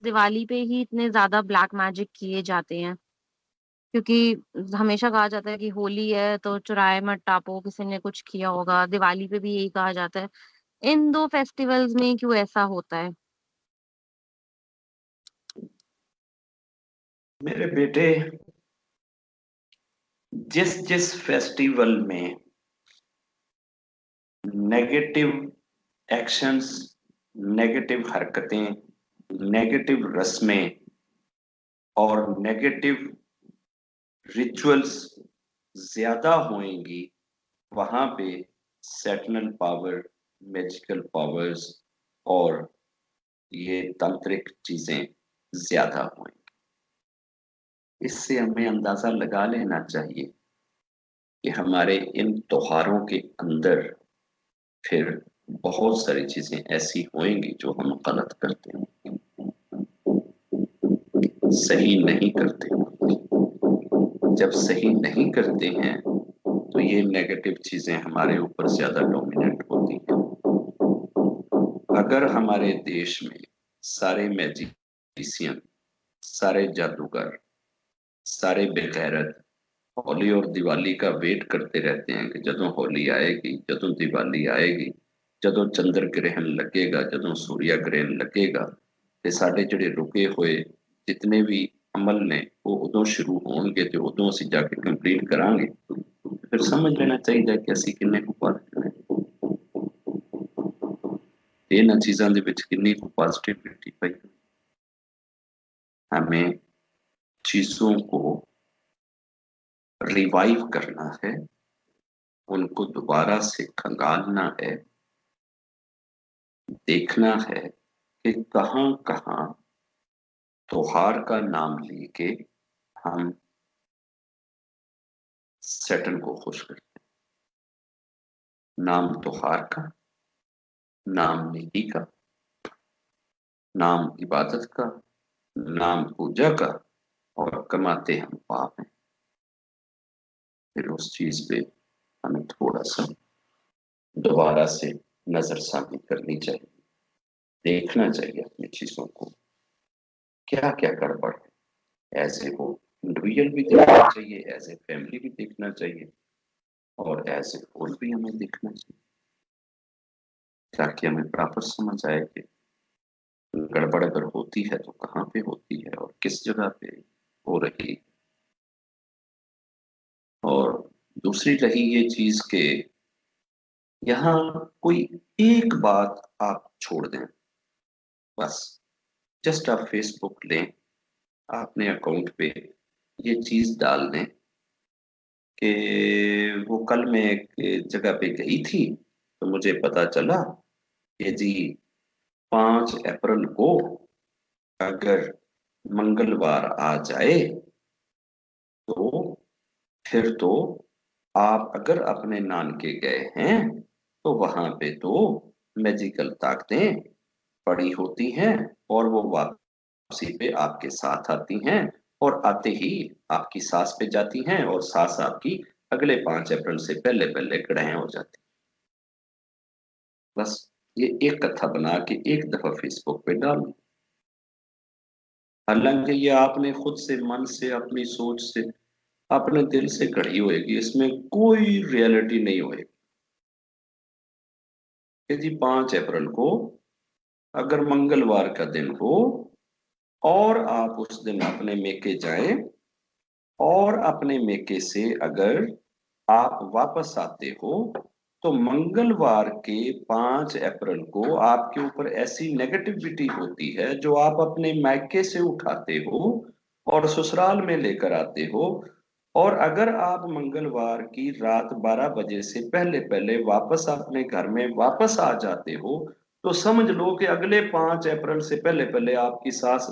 दिवाली पे ही इतने ज़्यादा ब्लैक मैजिक किए जाते हैं। क्योंकि हमेशा कहा जाता है कि होली है तो चुराए मत टापो, किसी ने कुछ किया होगा, दिवाली पे भी यही कहा जाता है। इन 2 फेस्टिवल्स में क्यों ऐसा होता है? मेरे बेटे, जिस जिस फेस्टिवल में नेगेटिव एक्शंस, नेगेटिव हरकतें, नेगेटिव रस्में और नेगेटिव रिचुअल्स ज्यादा होंगी, वहां पे सैटनल पावर, मैजिकल पावर्स और ये तांत्रिक चीजें ज्यादा होंगी। इससे हमें अंदाजा लगा लेना चाहिए कि हमारे इन त्योहारों के अंदर फिर बहुत सारी चीजें ऐसी होंगी जो हम गलत करते हैं, सही नहीं करते। जब सही नहीं करते हैं तो ये नेगेटिव चीजें हमारे ऊपर ज्यादा डोमिनेट होती हैं। अगर हमारे देश में सारे मैजिशियन, सारे जादूगर, सारे बेगैरत होली और दिवाली का वेट करते रहते हैं कि जदों होली आएगी, जदों दिवाली आएगी, जदों चंद्र ग्रहण लगेगा, जदों सूर्य ग्रहण लगेगा, ते साडे जिहड़े रुके हुए जितने भी अमल ने वो उदों शुरू होणगे ते उदों ਅਸੀਂ ਜਾ ਕੇ कंप्लीट करांगे। फिर समझ लेना चाहिए कि ਅਸੀਂ किन्ने ਕੁ positive हैं। ਇਹਨਾਂ चीज़ों ਦੇ ਵਿੱਚ किन्नी ਕੁ पॉजिटिविटी पई। हमें चीजों को रिवाइव करना है, उनको दोबारा से खंगालना है, देखना है कि कहाँ कहाँ त्योहार का नाम लेके हम सैटर्न को खुश करते हैं। नाम त्योहार का, नाम नेकी का, नाम इबादत का, नाम पूजा का, और कमाते हम पाप हैं। फिर उस चीज पे हमें थोड़ा सा दोबारा से नजरसानी करनी चाहिए, देखना चाहिए अपनी चीजों को क्या क्या गड़बड़ है। ऐसे को इंडिविजुअल भी देखना चाहिए, एज ए फैमिली भी देखना चाहिए, और एज ए होल भी हमें देखना चाहिए, ताकि हमें प्रॉपर समझ आए कि गड़बड़ अगर होती है तो कहाँ पे होती है और किस जगह पे हो रही है। और दूसरी रही ये चीज के यहाँ कोई एक बात आप छोड़ दें, बस जस्ट आप फेसबुक लें, अपने अकाउंट पे ये चीज डाल दें कि वो कल मैं एक जगह पे गई थी तो मुझे पता चला कि जी 5 अप्रैल को अगर मंगलवार आ जाए तो फिर तो आप अगर अपने नानके गए हैं तो वहां पे तो मैजिकल ताकतें पड़ी होती हैं और वो वापसी पे आपके साथ आती हैं, और आते ही आपकी सास पे जाती हैं और सास आपकी अगले 5 अप्रैल से पहले पहले ग्रहण हो जाती। बस ये एक कथा बना के एक दफा फेसबुक पे डाल दो। हालांकि ये आपने खुद से, मन से, अपनी सोच से, अपने दिल से गढ़ी होएगी, इसमें कोई रियलिटी नहीं होएगी कि जी 5 अप्रैल को अगर मंगलवार का दिन हो और आप उस दिन अपने मेके जाएं और अपने मेके से अगर आप वापस आते हो तो मंगलवार के 5 अप्रैल को आपके ऊपर ऐसी नेगेटिविटी होती है जो आप अपने मायके से उठाते हो और ससुराल में लेकर आते हो। और अगर आप मंगलवार की रात 12 बजे से पहले पहले वापस अपने घर में वापस आ जाते हो तो समझ लो कि अगले 5 अप्रैल से पहले पहले आपकी सास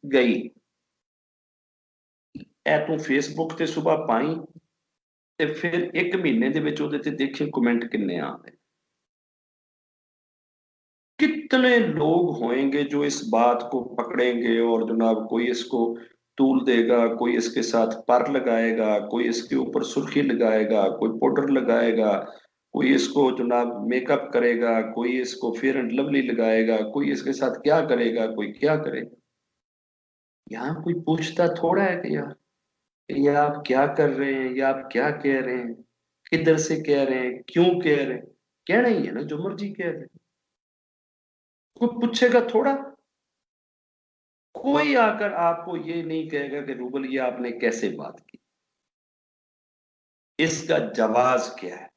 गई। ए तू फेसबुक ਤੇ सुबह पाई ਤੇ फिर 1 महीने ਦੇ ਵਿੱਚ ਉਹਦੇ ਤੇ ਦੇਖੇ कमेंट किन्ने आ गए। कितने लोग होंगे जो इस बात को पकड़ेंगे और जनाब कोई इसको तूल देगा, कोई इसके साथ पर लगाएगा, कोई इसके ऊपर सुर्खी लगाएगा, कोई पाउडर लगाएगा, कोई इसको जनाब मेकअप करेगा, कोई इसको फेयर एंड लवली लगाएगा, कोई इसके साथ क्या करेगा, कोई क्या करेगा। यहाँ कोई पूछता थोड़ा है कि यार ये आप क्या कर रहे हैं, या आप क्या कह रहे हैं, किधर से कह रहे हैं, क्यों कह रहे हैं। कहना ही है ना, जो मर्जी कह रहे हैं। कोई पूछेगा थोड़ा। कोई आकर आपको ये नहीं कहेगा कि रूबल ये आपने कैसे बात की, इसका जवाब क्या है,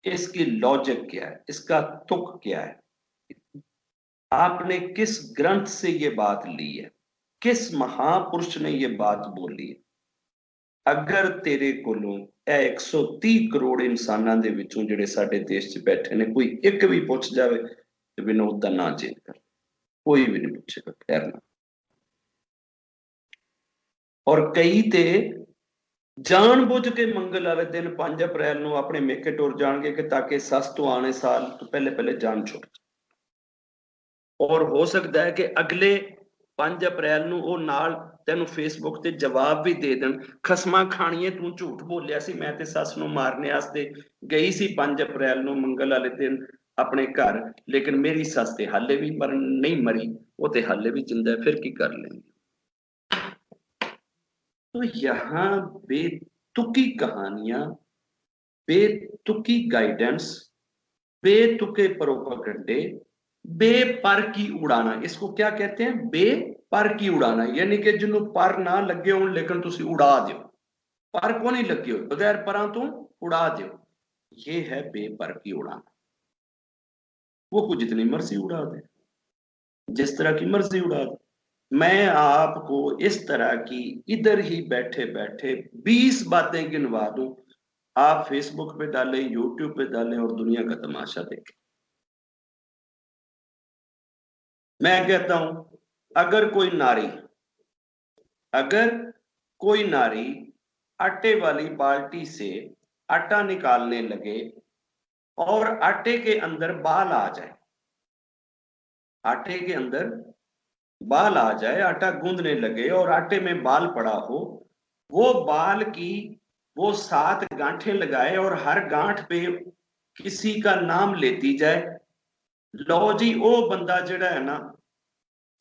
इसकी लॉजिक क्या है, इसका तुक क्या है, आपने किस ग्रंथ से ये बात ली है, किस महापुरुष ने ये बात बोली है। अगर तेरे कोलों 130 करोड़ इंसानां दे विचों ਜਿਹੜੇ ਸਾਡੇ देश च बैठे ने कोई एक भी पूछ जावे तो विनोद का ना चेंज कर, कोई भी नहीं पूछेगा, खैर ना। और कई ते जान बुझ के मंगल वाले दिन 5 अप्रैल ਨੂੰ ਆਪਣੇ ਮੇਕੇ ਟੁਰ ਜਾਣਗੇ कि ताकि सस तो आने साल तो पहले पहले जान छुट। और हो सकता है कि अगले 5 अप्रैल ਨੂੰ ਉਹ ਨਾਲ ਤੈਨੂੰ ਫੇਸਬੁੱਕ ਤੇ ਜਵਾਬ ਵੀ ਦੇ ਦੇਣ, ਖਸਮਾਂ ਖਾਣੀਏ ਤੂੰ ਝੂਠ ਬੋਲਿਆ ਸੀ ਮੈਂ ਤੇ ਸੱਸ ਨੂੰ ਮਾਰਨੇ ਵਾਸਤੇ ਗਈ ਸੀ 5 ਅਪ੍ਰੈਲ ਨੂੰ ਮੰਗਲ ਵਾਲੇ ਦਿਨ ਆਪਣੇ ਘਰ, लेकिन मेरी सस ਤੇ ਹਾਲੇ ਵੀ ਮਰਨ नहीं मरी, वो ਤੇ ਹਾਲੇ ਵੀ जिंदा है, फिर की कर लेंगे। तो यहाँ बेतुकी कहानियां, बेतुकी गाइडेंस, बेतुके प्रोपेगेंडे, बेपर की उड़ाना, इसको क्या कहते हैं, बेपर की उड़ाना, यानी कि जिन्हों पर ना लगे हो लेकिन तुसी उड़ा दो, पर को नहीं लगे हो बगैर परां तो उड़ा दो, ये है बेपर की उड़ाना। वो को जितनी मर्जी उड़ा दे, जिस तरह की मर्जी उड़ा दे। मैं आपको इस तरह की इधर ही बैठे बैठे 20 बातें गिनवा दूं, आप फेसबुक पे डालें, यूट्यूब पे डालें और दुनिया का तमाशा देखें। मैं कहता हूं अगर कोई नारी आटे वाली बाल्टी से आटा निकालने लगे और आटे के अंदर बाल आ जाए, आटे के अंदर बाल आ जाए, आटा गूंदने लगे और आटे में बाल पड़ा हो, वो बाल की वो 7 गांठें लगाए और हर गांठ पे किसी का नाम लेती जाए। लो जी, वो बंदा जिहड़ा है ना,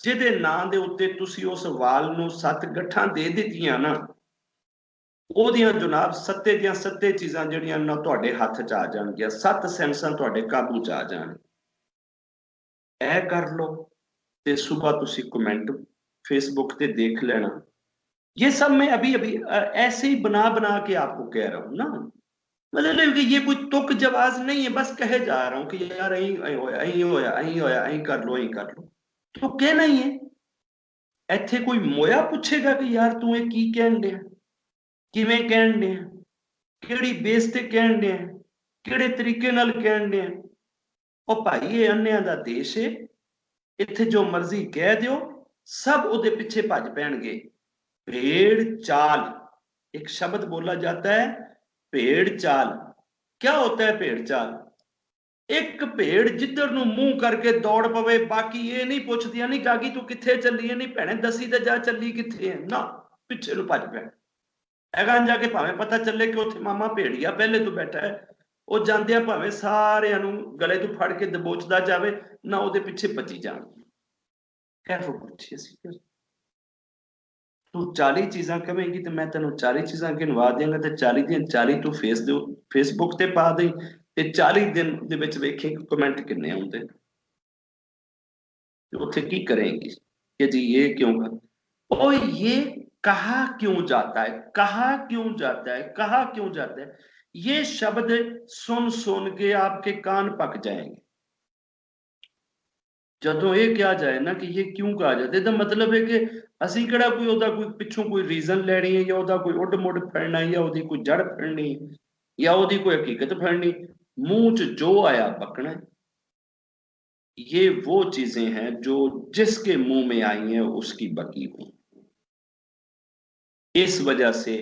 ਜਿਹਦੇ ਨਾਂ ਦੇ ਉੱਤੇ ਤੁਸੀਂ ਉਸ ਵਾਲ ਨੂੰ 7 ਗੱਠਾਂ ਦੇ ਦਿੱਤੀਆਂ ਨਾ, ਉਹਦੀਆਂ ਜਨਾਬ ਸੱਤੇ ਦੀਆਂ ਸੱਤੇ ਚੀਜ਼ਾਂ ਜਿਹੜੀਆਂ ਨਾ ਤੁਹਾਡੇ ਹੱਥ 'ਚ ਆ ਜਾਣਗੀਆਂ, 7 ਸੈਂਸਾਂ ਤੁਹਾਡੇ ਕਾਬੂ 'ਚ ਆ ਜਾਣ। ਇਹ ਕਰ ਲਓ ਤੇ ਸੁਬह ਤੁਸੀਂ कमेंट फेसबुक पे देख लेना। ये सब मैं अभी अभी ऐसे ही बना बना के आपको कह रहा हूं ना, मतलब कि ये कोई तुक जवाब नहीं है, बस कहे जा रहा हूं कि यार अही होया अही कर लो, अही कर लो, तो कहना ही है। ਇੱਥੇ ਕੋਈ ਮੋਇਆ ਪੁੱਛੇਗਾ ਕਿ ਯਾਰ ਤੂੰ ਇਹ ਕੀ ਕਹਿਣ ਡਿਆ, ਕਿਵੇਂ ਕਹਿਣ ਡਿਆ, ਕਿਹੜੀ ਬੇਸ ਤੇ ਕਹਿਣ ਡਿਆ, ਕਿਹੜੇ ਤਰੀਕੇ ਨਾਲ ਕਹਿਣ ਡਿਆ। ਉਹ ਭਾਈ ਇਹ ਅੰਨਿਆਂ ਦਾ ਦੇਸ਼ ਹੈ, ਇੱਥੇ ਜੋ ਮਰਜ਼ੀ ਕਹਿ ਦਿਓ, सब ਉਹਦੇ ਪਿੱਛੇ ਭੱਜ ਪੈਣਗੇ। भेड़ चाल, एक शब्द बोला जाता है भेड़ चाल। क्या होता है भेड़ चाल? एक भेड़ जिधर ਨੂੰ ਮੂੰਹ ਕਰਕੇ ਦੌੜ ਪਵੇ, ਬਾਕੀ ਇਹ ਨਹੀਂ ਪੁੱਛਦੀਆਂ ਨਹੀਂ ਗਾਗੀ ਤੂੰ ਕਿੱਥੇ ਚੱਲੀ ਹੈ, ਨਹੀਂ ਭੈਣੇ ਦਸੀ ਤੇ ਜਾ ਚੱਲੀ ਕਿੱਥੇ ਹੈ, ਨਾ ਪਿੱਛੇ ਨੂੰ ਭੱਜ ਪੈ। ਅਗਾਂ ਜਾ ਕੇ ਭਾਵੇਂ ਪਤਾ ਚੱਲੇ ਕਿ ਉੱਥੇ ਮਾਮਾ ਭੇੜੀਆ ਪਹਿਲੇ ਤੋਂ ਬੈਠਾ ਹੈ, ਉਹ ਜਾਂਦਿਆਂ ਭਾਵੇਂ ਸਾਰਿਆਂ ਨੂੰ ਗਲੇ ਤੋਂ ਫੜ ਕੇ ਦਬੋਚਦਾ ਜਾਵੇ ਨਾ, ਉਹਦੇ ਪਿੱਛੇ ਭੱਜੀ ਜਾਣ। ਇਹੋ ਪੁੱਛੀ ਅਸੀਂ ਫਿਰ तू 40 चीज़ां कवेंगी तो मैं तेन 40 चीज़ां गिनवा देंगा, तो 40 ਦੀਆਂ 40 तू फेसबुक ਤੇ ਪਾ ਦੇ ਤੇ 40 दिन ਦੇ ਵਿੱਚ ਵੇਖੀ कमेंट किन्ने आउंदे, तो उत्थे की करेंगी कि जी ये क्यों कर, ओ ये कहा क्यों जाता है, कहा क्यों जाता है, कहा क्यों जाता है, ये शब्द सुन सुन के आपके कान पक जाएंगे। ਜਦੋਂ ਇਹ ਕਿਹਾ ਜਾਏ ਨਾ ਕਿ ਇਹ ਕਿਉਂ ਕਹਾ ਜਾਂਦਾ, ਇਹਦਾ ਮਤਲਬ ਹੈ ਕਿ ਅਸੀਂ ਕਿਹੜਾ ਕੋਈ ਉਹਦਾ ਕੋਈ ਪਿੱਛੋਂ ਕੋਈ ਰੀਜ਼ਨ ਲੈਣੀ ਹੈ, ਜਾਂ ਉਹਦਾ ਕੋਈ ਉੱਡ ਮੁੱਡ ਫੜਨਾ, ਜਾਂ ਉਹਦੀ ਕੋਈ ਜੜ ਫੜਨੀ, ਜਾਂ ਉਹਦੀ ਕੋਈ ਹਕੀਕਤ ਫੜਨੀ, मुंह च जो आया बकना। ये वो चीजें हैं जो जिसके मुंह में आई हैं उसकी बकी हुई। इस वजह से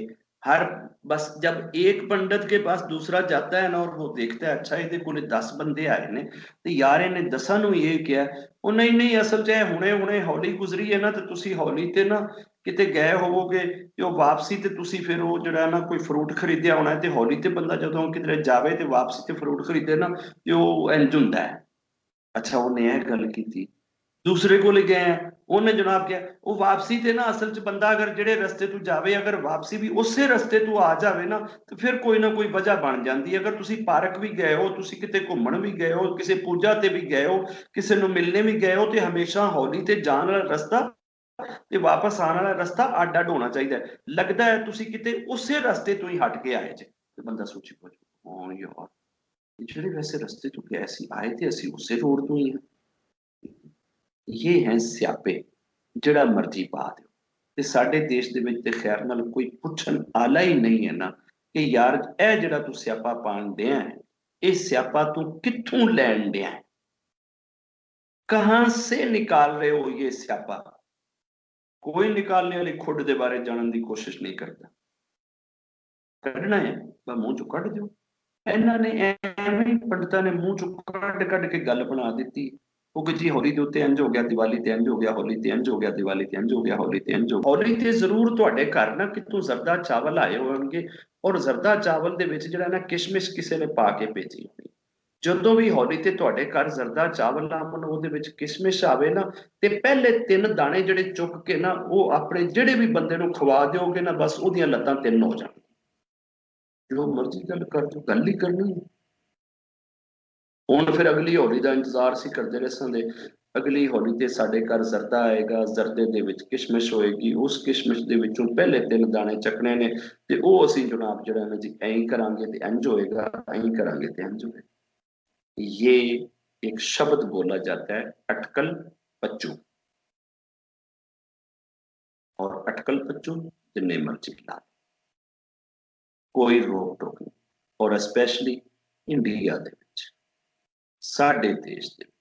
हर बस जब एक पंडित के पास दूसरा जाता है ना और वो देखता है अच्छा ये कोले 10 बंदे आए ने ते यार इन्हें 10 ਨੂੰ ਇਹ ਕਿਹਾ, ਉਹ ਨਹੀਂ ਨਹੀਂ ਅਸਲ 'ਚ ਹੁਣੇ ਹੁਣੇ ਹੌਲੀ ਗੁਜ਼ਰੀ ਹੈ ਨਾ, ਤੇ ਤੁਸੀਂ ਹੌਲੀ ਤੇ ਨਾ ਕਿਤੇ ਗਏ ਹੋਵੋਗੇ ਤੇ ਉਹ ਵਾਪਸੀ ਤੇ ਤੁਸੀਂ ਫਿਰ ਉਹ ਜਿਹੜਾ ਨਾ ਕੋਈ ਫਰੂਟ ਖਰੀਦਿਆ ਹੋਣਾ, ਤੇ ਹੌਲੀ ਤੇ ਬੰਦਾ ਜਦੋਂ ਕਿਧਰੇ ਜਾਵੇ ਤੇ ਵਾਪਸੀ ਤੇ ਫਰੂਟ ਖਰੀਦੇ ਨਾ ਤੇ ਉਹ ਇੰਜ ਹੁੰਦਾ ਹੈ। ਅੱਛਾ ਉਹਨੇ ਇਹ ਗੱਲ ਕੀਤੀ, दूसरे को गए हैं, उन्हें जनाब क्या वो वापसी ते ना असल च बंदा अगर जेड़े रस्ते तू जावे अगर वापसी भी उसे रस्ते तू आ जावे ना तो फिर कोई ना कोई वजह बन जाती है। अगर तुसी पार्क भी गए हो, तुसी किते घूमन भी गए हो, किसी पूजा ते भी गए हो, किसी नु मिलने भी गए हो, तो हमेशा हौली ते जान वाला रस्ता ते वापस आने वाला रस्ता अड अड होना चाहिए। लगता है तुसी किते उसे रस्ते तो ही हट के आए जे, तो बंदा सोची पहुंच हाँ यार ਜਿਹੜੇ वैसे रस्ते तो गए सी आए थे ਅਸੀਂ उसे रोड तो ही हैं। ये हैं स्यापे ਜਿਹੜਾ ਮਰਜ਼ੀ ਪਾ ਦਿਓ ਤੇ ਸਾਡੇ ਦੇਸ਼ ਦੇ ਵਿੱਚ ਤੇ ਖੈਰ ਨਾਲ ਕੋਈ ਪੁੱਛਣ ਆਲਾ ਹੀ ਨਹੀਂ ਹੈ ਨਾ ਕਿ ਯਾਰ ਇਹ ਜਿਹੜਾ ਤੂੰ ਸਿਆਪਾ ਪਾਣ ਡਿਆ ਹੈ ਇਹ ਸਿਆਪਾ ਤੂੰ ਕਿੱਥੋਂ ਲੈਣ ਡਿਆ ਹੈ, कहां से निकाल रहे हो ये स्यापा। कोई निकालने वाली खुड के बारे जानने की कोशिश नहीं करता। कढ़ना है बस मूंह चो कढ़ दो। इन्होंने एवं पंडितां ने मूंह चो कढ़ कढ़ के गल बना दी वो कि जी होली दे उत्ते इंज हो गया, दिवाली ते इंज हो गया, होली ते इंज हो गया, दिवाली ते इंज हो गया, होली ते इंज हो गया। होली ते जरूर तुहाडे घर ना कितों जरदा चावल आए होणगे और जरदा चावल दे विच जिहड़ा ना किशमिश किसी ने पा के भेजी होनी। ਜਦੋਂ ਵੀ ਹੋਲੀ ਤੇ ਤੁਹਾਡੇ ਘਰ ਜ਼ਰਦਾ ਚਾਵਲ ਆਮਨ ਉਹਦੇ ਵਿੱਚ ਕਿਸ਼ਮਿਸ਼ ਆਵੇ ਨਾ ਤੇ ਪਹਿਲੇ 3 ਦਾਣੇ ਜਿਹੜੇ ਚੁੱਕ ਕੇ ਨਾ ਉਹ ਆਪਣੇ ਜਿਹੜੇ ਵੀ ਬੰਦੇ ਨੂੰ ਖਵਾ ਦਿਓਗੇ ਨਾ ਬਸ ਉਹਦੀਆਂ ਲੱਤਾਂ 3 ਹੋ ਜਾਣ। ਜੋ ਮਰਜ਼ੀ ਗੱਲ ਕਰ ਜੋ ਗੱਲ ਹੀ ਕਰਨੀ ਹੈ। ਹੁਣ ਫਿਰ ਅਗਲੀ ਹੋਲੀ ਦਾ ਇੰਤਜ਼ਾਰ ਸੀ ਕਰਦੇ ਰਸਾਂ ਦੇ ਅਗਲੀ ਹੋਲੀ ਤੇ ਸਾਡੇ ਘਰ ਜ਼ਰਦਾ ਆਏਗਾ, ਜ਼ਰਦੇ ਦੇ ਵਿੱਚ ਕਿਸ਼ਮਿਸ਼ ਹੋਏਗੀ, ਉਸ ਕਿਸ਼ਮਿਸ਼ ਦੇ ਵਿੱਚੋਂ ਪਹਿਲੇ 3 ਦਾਣੇ ਚੱਕਣੇ ਨੇ ਤੇ ਉਹ ਅਸੀਂ ਜਨਾਬ ਜਿਹੜਾ ਨਾ ਜੀ ਐਂ ਕਰਾਂਗੇ ਤੇ ਇੰਜ होएगा, ਐਂ ਕਰਾਂਗੇ ਤੇ ਇੰਜ होएगा। ये एक शब्द बोला जाता है अटकल पच्चू, और अटकल पच्चू जिन्ने मर्जी ला कोई रोक टोक नहीं। और स्पेशली इंडिया दे विच साडे देश दे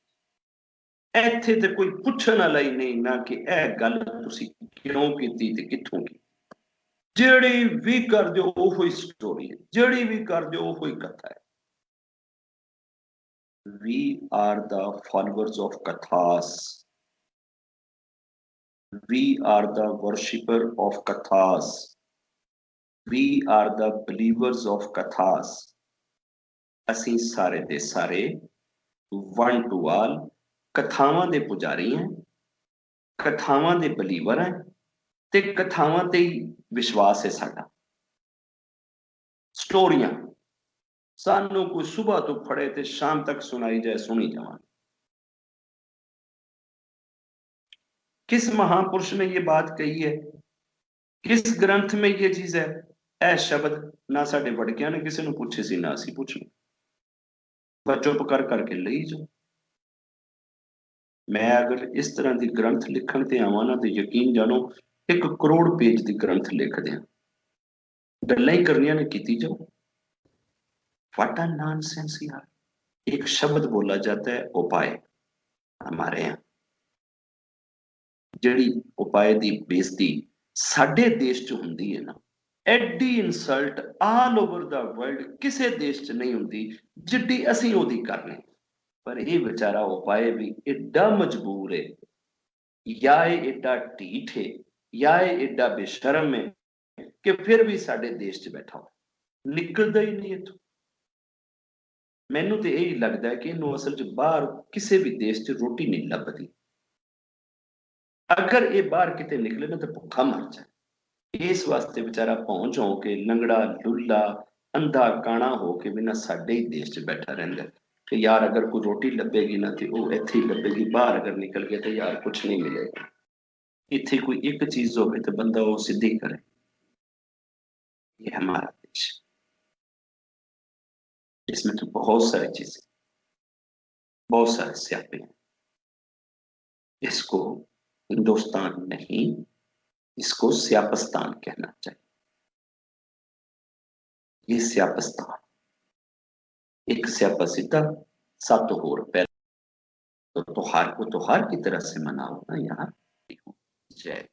इत्थे ते कोई पुछण वाला ही नहीं ना कि यह गल तुसी क्यों कीती ते कित्थों की। जिहड़ी भी कर दिओ ओही स्टोरी है, जिहड़ी भी कर दिओ ओही कथा है। We are the followers of Kathas. We are the worshipper of Kathas. We are the believers of Kathas. ਅਸੀਂ ਸਾਰੇ ਦੇ ਸਾਰੇ one to all ਕਥਾਵਾਂ ਦੇ ਪੁਜਾਰੀ ਹਾਂ, ਕਥਾਵਾਂ ਦੇ ਬਲੀਵਰ ਹਾਂ ਤੇ ਕਥਾਵਾਂ ਤੇ ਹੀ ਵਿਸ਼ਵਾਸ ਹੈ ਸਾਡਾ। ਸਟੋਰੀਆਂ सानू कोई सुबह तो फड़े थे शाम तक सुनाई जाए सुनी जावा। किस महापुरुष ने ये बात कही है, किस ग्रंथ में ये चीज है। ऐ शब्द ना साडे वड़कियां ने किसी ने पूछे सी ना असी पूछने, पर चुप कर करके लई जाओ। मैं अगर इस तरह की ग्रंथ लिखण ते आवां ना तो यकीन जानो 1 करोड़ पेज की ग्रंथ लिख दियां, गल्लां ही करनियां ने कीती जाओ। व्हाट अ नॉनसेंस यार। एक शब्द बोला जाता है उपाय, हमारे यहाँ जिहड़ी उपाय दी बेइज्जती साडे देश च हुंदी है ना, एडी insult all over the world किसी देश च नहीं हुंदी जिड्डी असीं ओदी करने। पर ये बेचारा उपाय भी एडा मजबूर है, या एडा ढीठ है, या एडा बेशर्म है कि फिर भी साडे देश च बैठा हो निकलदा ही नहीं इथों। मैनू तो यही लगता है कि इन्हों असल च बाहर किसी भी देश च रोटी नहीं लभदी। अगर ये बाहर किते निकले ना तो भुखा मर जाए। इस वास्ते बेचारा पहुंच हो के लंगड़ा लुल्ला अंधा काना हो के बिना साडे ही देश च बैठा रहिंदा कि यार अगर कोई रोटी लभेगी ना तो वो इत्थे ही लभेगी, बाहर अगर निकल गया तो यार कुछ नहीं मिलेगा। इत्थे कोई एक चीज हो तो बंदा वो सिद्धि करे। ये हमारा देश, इसमें तो बहुत सारी चीजें, बहुत सारे स्यापे हैं। इसको हिंदुस्तान नहीं, इसको स्यापस्तान कहना चाहिए। ये स्यापस्तान एक स्यापा सीधा 7 होर पहले तो त्योहार को त्योहार की तरह से मनाओ ना यार। जय